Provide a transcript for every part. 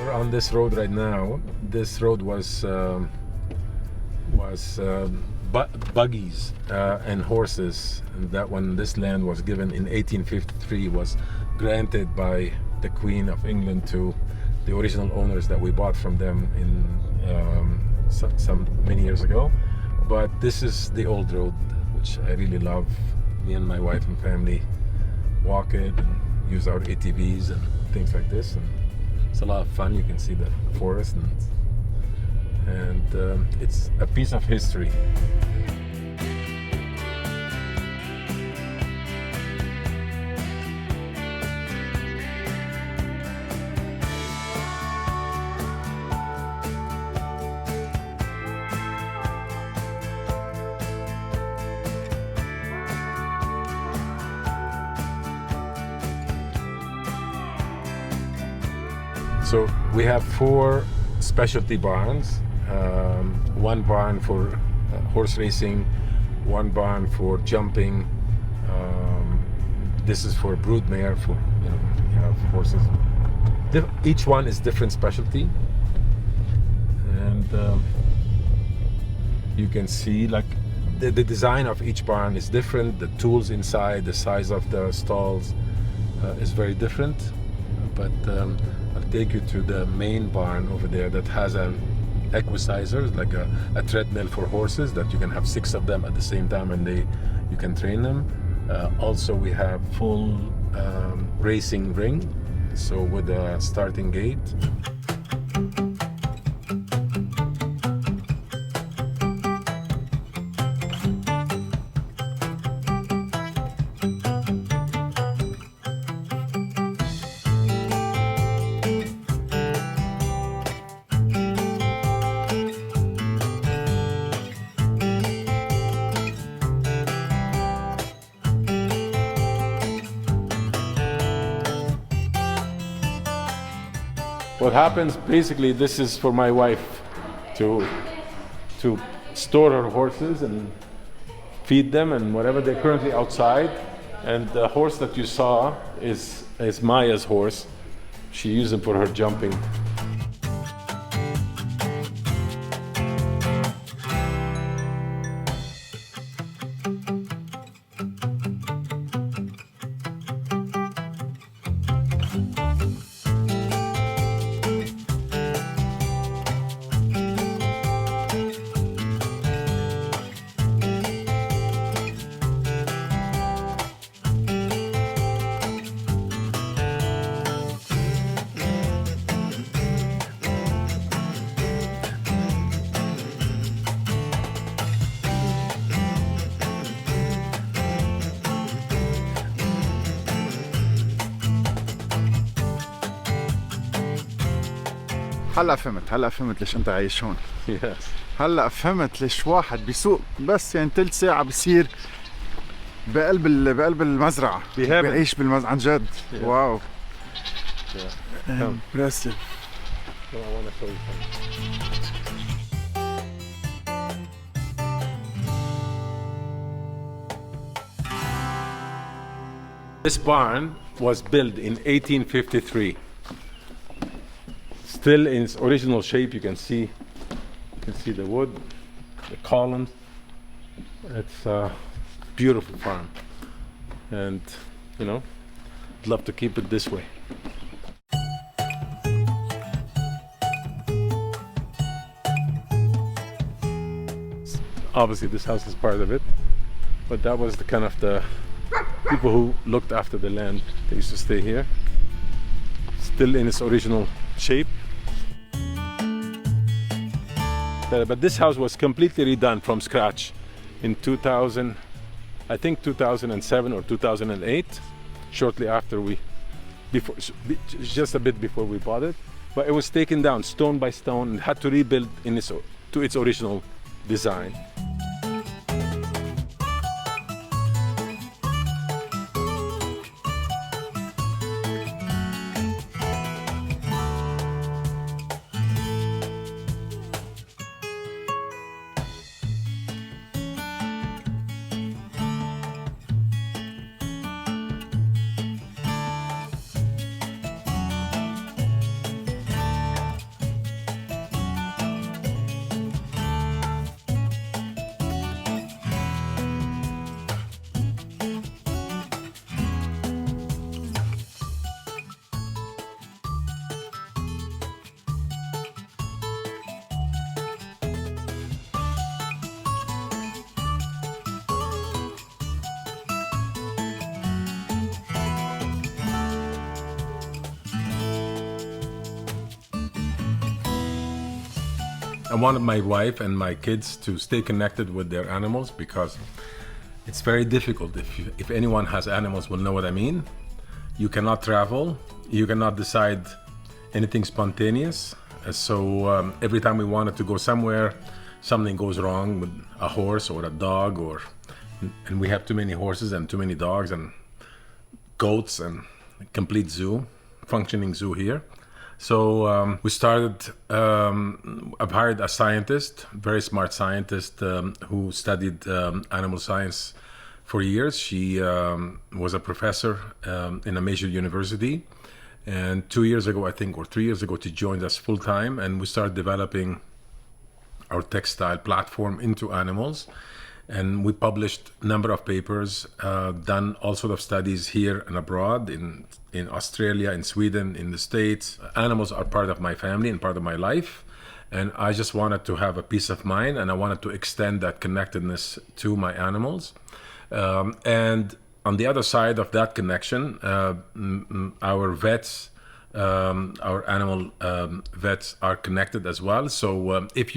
We're on this road right now. This road was buggies and horses. And that when this land was given in 1853 was granted by the Queen of England to the original owners that we bought from them in some many years ago. But this is the old road, which I really love. Me and my wife and family walk it and use our ATVs and things like this, and it's a lot of fun. You can see the forest, and it's a piece of history. So we have 4 specialty barns. One barn for horse racing, one barn for jumping. This is for broodmare, for you have horses. Each one is different specialty, and you can see like the design of each barn is different. The tools inside, the size of the stalls is very different. But I'll take you to the main barn over there that has an equicizer, like a treadmill for horses that you can have 6 of them at the same time, and you can train them. Also, we have full racing ring, so with a starting gate. What happens basically, this is for my wife to store her horses and feed them and whatever. They're currently outside, and the horse that you saw is Maya's horse. She uses him for her jumping. هلا فهمت ليش انت عايش هون. Yes. هلا فهمت ليش واحد بيسوق بس يعني ثلث ساعة بصير بقلب المزرعة. بيعيش بالمزرعة عن جد. Yeah. واو. Yeah. Impressive. So I want to show you something. This barn was built in 1853. Still in its original shape. You can see the wood, the columns. It's a beautiful farm, and I'd love to keep it this way. Obviously this house is part of it, but that was the kind of the people who looked after the land. They used to stay here, still in its original shape. But this house was completely redone from scratch in 2000, I think 2007 or 2008, shortly after just a bit before we bought it. But it was taken down stone by stone and had to rebuild to its original design. I wanted my wife and my kids to stay connected with their animals because it's very difficult. If anyone has animals will know what I mean. You cannot travel. You cannot decide anything spontaneous. So every time we wanted to go somewhere, something goes wrong with a horse or a dog, and we have too many horses and too many dogs and goats and a complete zoo, functioning zoo here. So we started, I've hired a scientist, very smart scientist who studied animal science for years. She was a professor in a major university. And 2 years ago, I think, or 3 years ago, she joined us full time, and we started developing our textile platform into animals. And we published a number of papers, done all sorts of studies here and abroad, in Australia, in Sweden, in the States. Animals are part of my family and part of my life. And I just wanted to have a peace of mind, and I wanted to extend that connectedness to my animals. And on the other side of that connection, our vets, our animal vets are connected as well. So if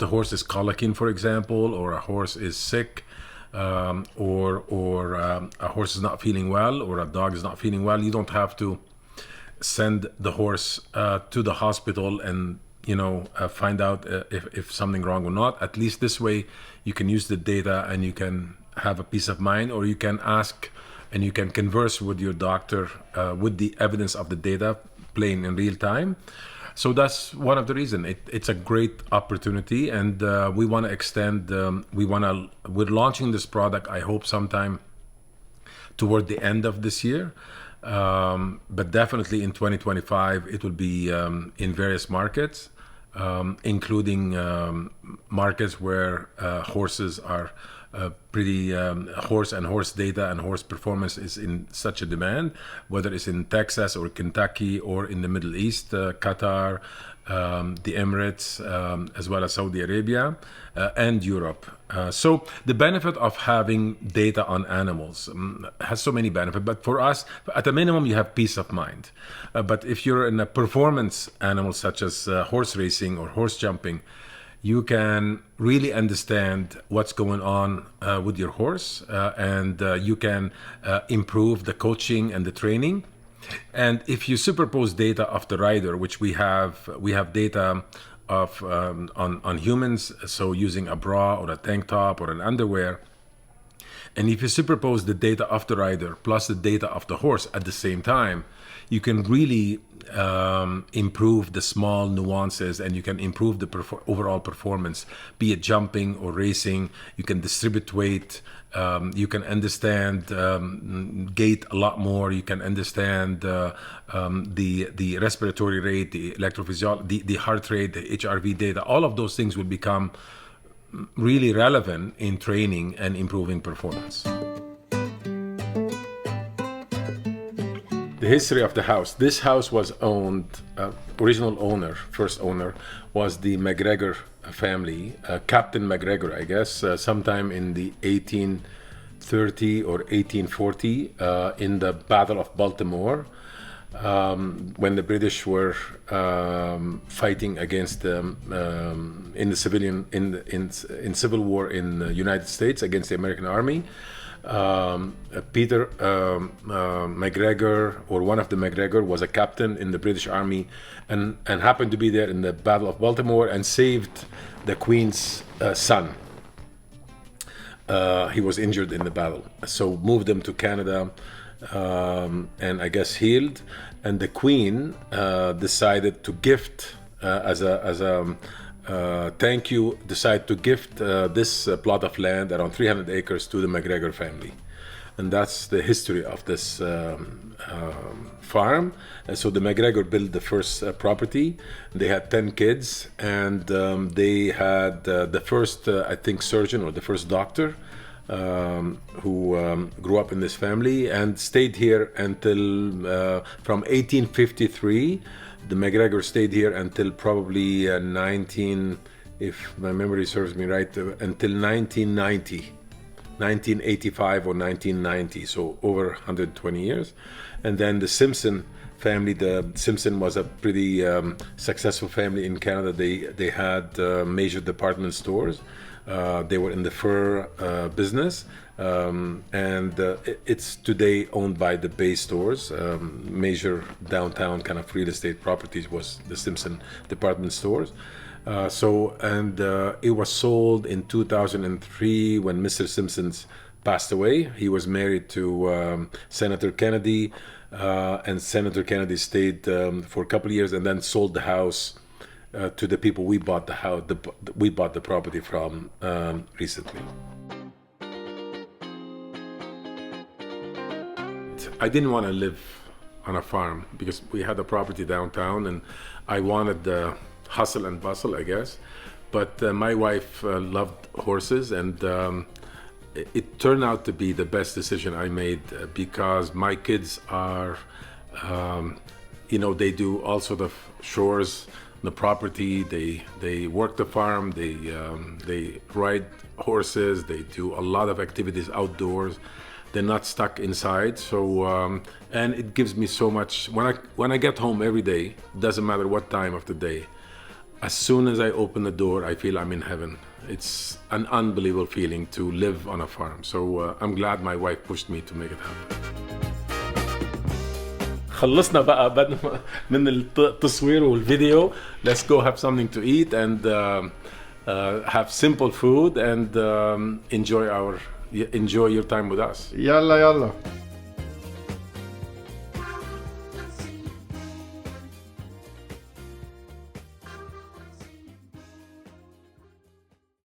the horse is colicking, for example, or a horse is sick, or a horse is not feeling well, or a dog is not feeling well, you don't have to send the horse to the hospital and find out if something wrong or not. At least this way, you can use the data and you can have a peace of mind, or you can ask and you can converse with your doctor with the evidence of the data playing in real time. So that's one of the reasons. It's a great opportunity, and we want to extend. We're launching this product, I hope, sometime toward the end of this year. But definitely in 2025, it will be in various markets, including markets where horses are pretty horse data and horse performance is in such a demand, whether it's in Texas or Kentucky or in the Middle East, Qatar, the Emirates, as well as Saudi Arabia and Europe. So the benefit of having data on animals has so many benefits, but for us, at a minimum, you have peace of mind. But if you're in a performance animal such as horse racing or horse jumping, you can really understand what's going on with your horse, and you can improve the coaching and the training. And if you superpose data of the rider, which we have data of on humans, so using a bra or a tank top or an underwear, and if you superpose the data of the rider plus the data of the horse at the same time, you can really improve the small nuances, and you can improve the overall performance, be it jumping or racing. You can distribute weight. You can understand gait a lot more. You can understand the respiratory rate, the electrophysiology, the heart rate, the HRV data. All of those things will become really relevant in training and improving performance. The history of the house. This house was owned, original owner, first owner, was the McGregor family, Captain McGregor, I guess, sometime in the 1830 or 1840, in the Battle of Baltimore, when the British were fighting against in civil war in the United States against the American Army. Peter McGregor, or one of the McGregor, was a captain in the British Army and happened to be there in the Battle of Baltimore and saved the Queen's son. He was injured in the battle, so moved him to Canada, and I guess healed. And the Queen decided to gift as a thank you, decided to gift this plot of land, around 300 acres, to the McGregor family. And that's the history of this farm. And so the McGregor built the first property. They had 10 kids, and they had the first, I think, surgeon or the first doctor who grew up in this family and stayed here until from 1853. The McGregor stayed here until probably if my memory serves me right, until 1985 or 1990, so over 120 years. And then the Simpson family. The Simpson was a pretty successful family in Canada. They had major department stores. They were in the fur business, and it's today owned by the Bay stores. Major downtown kind of real estate properties was the Simpson department stores. It was sold in 2003 when Mr. Simpson's passed away. He was married to Senator Kennedy, and Senator Kennedy stayed for a couple of years and then sold the house to the people we bought we bought the property from recently. I didn't want to live on a farm because we had a property downtown, and I wanted the hustle and bustle, I guess. But my wife loved horses, and it turned out to be the best decision I made because my kids are, they do all sort of chores, the property. They work the farm. They ride horses. They do a lot of activities outdoors. They're not stuck inside. So and it gives me so much. When I get home every day, doesn't matter what time of the day, as soon as I open the door, I feel I'm in heaven. It's an unbelievable feeling to live on a farm. So I'm glad my wife pushed me to make it happen. خلصنا بقى من التصوير والفيديو. Let's go have something to eat and have simple food and enjoy your time with us. يلا